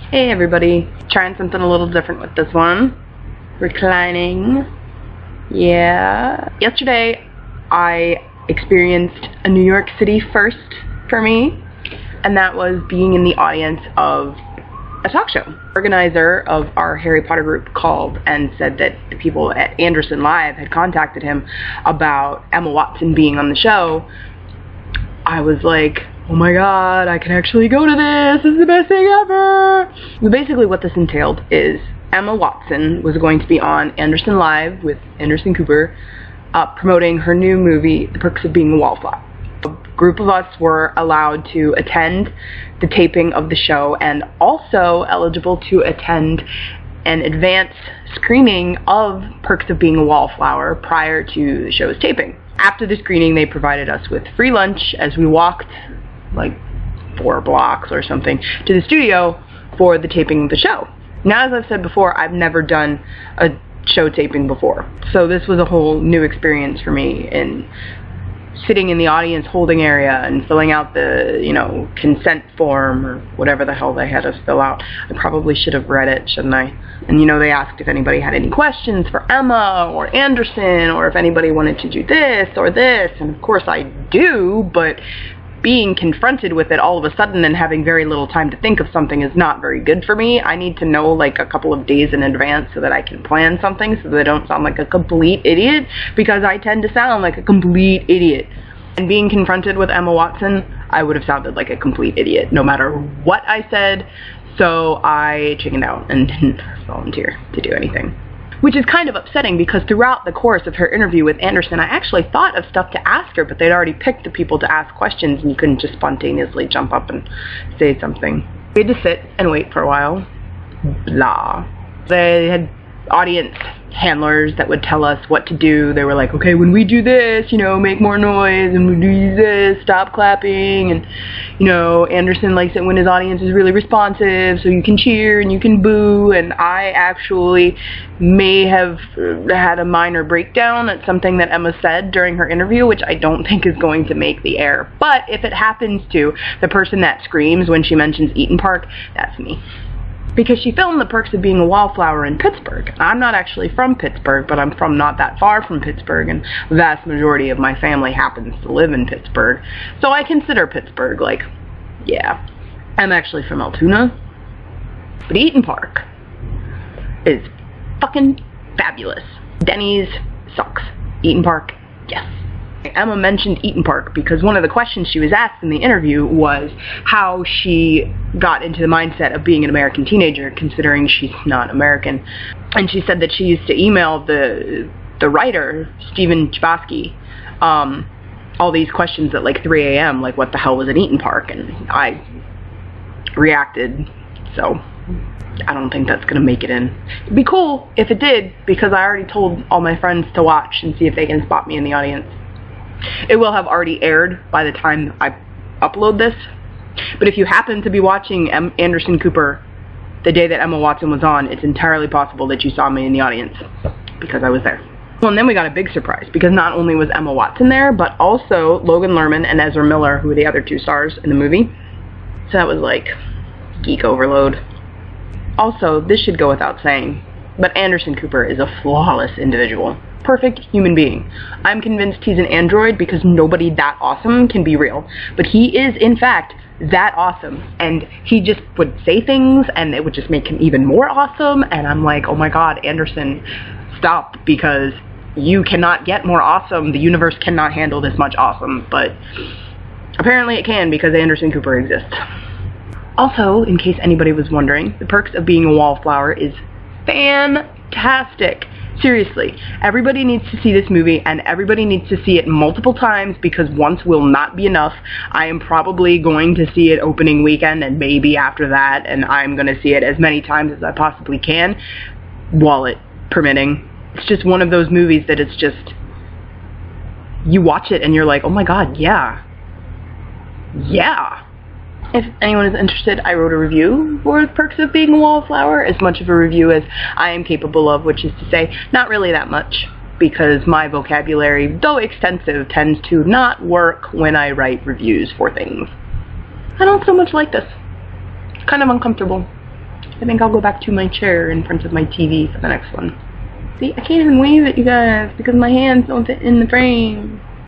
Hey everybody, trying something a little different with this one. Reclining. Yeah. Yesterday I experienced a New York City first for me, and that was being in the audience of a talk show. The organizer of our Harry Potter group called and said that the people at Anderson Live had contacted him about Emma Watson being on the show. I was like, oh my god, I can actually go to this! This is the best thing ever! But basically what this entailed is Emma Watson was going to be on Anderson Live with Anderson Cooper promoting her new movie, The Perks of Being a Wallflower. A group of us were allowed to attend the taping of the show and also eligible to attend an advance screening of Perks of Being a Wallflower prior to the show's taping. After the screening, they provided us with free lunch as we walked like 4 blocks or something to the studio for the taping of the show. Now, as I've said before, I've never done a show taping before, so this was a whole new experience for me in sitting in the audience holding area and filling out the, consent form or whatever the hell they had us fill out. I probably should have read it, shouldn't I? And they asked if anybody had any questions for Emma or Anderson, or if anybody wanted to do this or this, and of course I do, but being confronted with it all of a sudden and having very little time to think of something is not very good for me. I need to know like a couple of days in advance so that I can plan something so that I don't sound like a complete idiot, because I tend to sound like a complete idiot. And being confronted with Emma Watson, I would have sounded like a complete idiot no matter what I said, so I chickened out and didn't volunteer to do anything. Which is kind of upsetting, because throughout the course of her interview with Anderson, I actually thought of stuff to ask her, but they'd already picked the people to ask questions, and you couldn't just spontaneously jump up and say something. We had to sit and wait for a while. Blah. They had audience handlers that would tell us what to do. They were like, okay, when we do this, make more noise, and when we do this, stop clapping, and, Anderson likes it when his audience is really responsive, so you can cheer and you can boo, and I actually may have had a minor breakdown at something that Emma said during her interview, which I don't think is going to make the air. But if it happens to, the person that screams when she mentions Eaton Park, that's me. Because she filmed The Perks of Being a Wallflower in Pittsburgh. I'm not actually from Pittsburgh, but I'm from not that far from Pittsburgh, and the vast majority of my family happens to live in Pittsburgh. So I consider Pittsburgh, like, yeah. I'm actually from Altoona. But Eaton Park is fucking fabulous. Denny's sucks. Eaton Park, yes. Emma mentioned Eaton Park because one of the questions she was asked in the interview was how she got into the mindset of being an American teenager, considering she's not American. And she said that she used to email the writer, Stephen Chbosky, all these questions at like 3 a.m., like what the hell was an Eaton Park, and I reacted, so I don't think that's gonna make it in. It'd be cool if it did, because I already told all my friends to watch and see if they can spot me in the audience. It will have already aired by the time I upload this, but if you happen to be watching Anderson Cooper the day that Emma Watson was on, it's entirely possible that you saw me in the audience, because I was there. Well, and then we got a big surprise, because not only was Emma Watson there, but also Logan Lerman and Ezra Miller, who were the other 2 stars in the movie. So that was like geek overload. Also, this should go without saying, but Anderson Cooper is a flawless individual. Perfect human being. I'm convinced he's an android because nobody that awesome can be real. But he is, in fact, that awesome. And he just would say things and it would just make him even more awesome. And I'm like, oh my god, Anderson, stop, because you cannot get more awesome. The universe cannot handle this much awesome. But apparently it can, because Anderson Cooper exists. Also, in case anybody was wondering, The Perks of Being a Wallflower is fantastic. Seriously, everybody needs to see this movie, and everybody needs to see it multiple times, because once will not be enough. I am probably going to see it opening weekend, and maybe after that, and I'm going to see it as many times as I possibly can, wallet permitting. It's just one of those movies that it's just, you watch it and you're like, oh my god, yeah. Yeah. If anyone is interested, I wrote a review for The Perks of Being a Wallflower, as much of a review as I am capable of, which is to say, not really that much, because my vocabulary, though extensive, tends to not work when I write reviews for things. I don't so much like this. It's kind of uncomfortable. I think I'll go back to my chair in front of my TV for the next one. See, I can't even wave at you guys because my hands don't fit in the frame.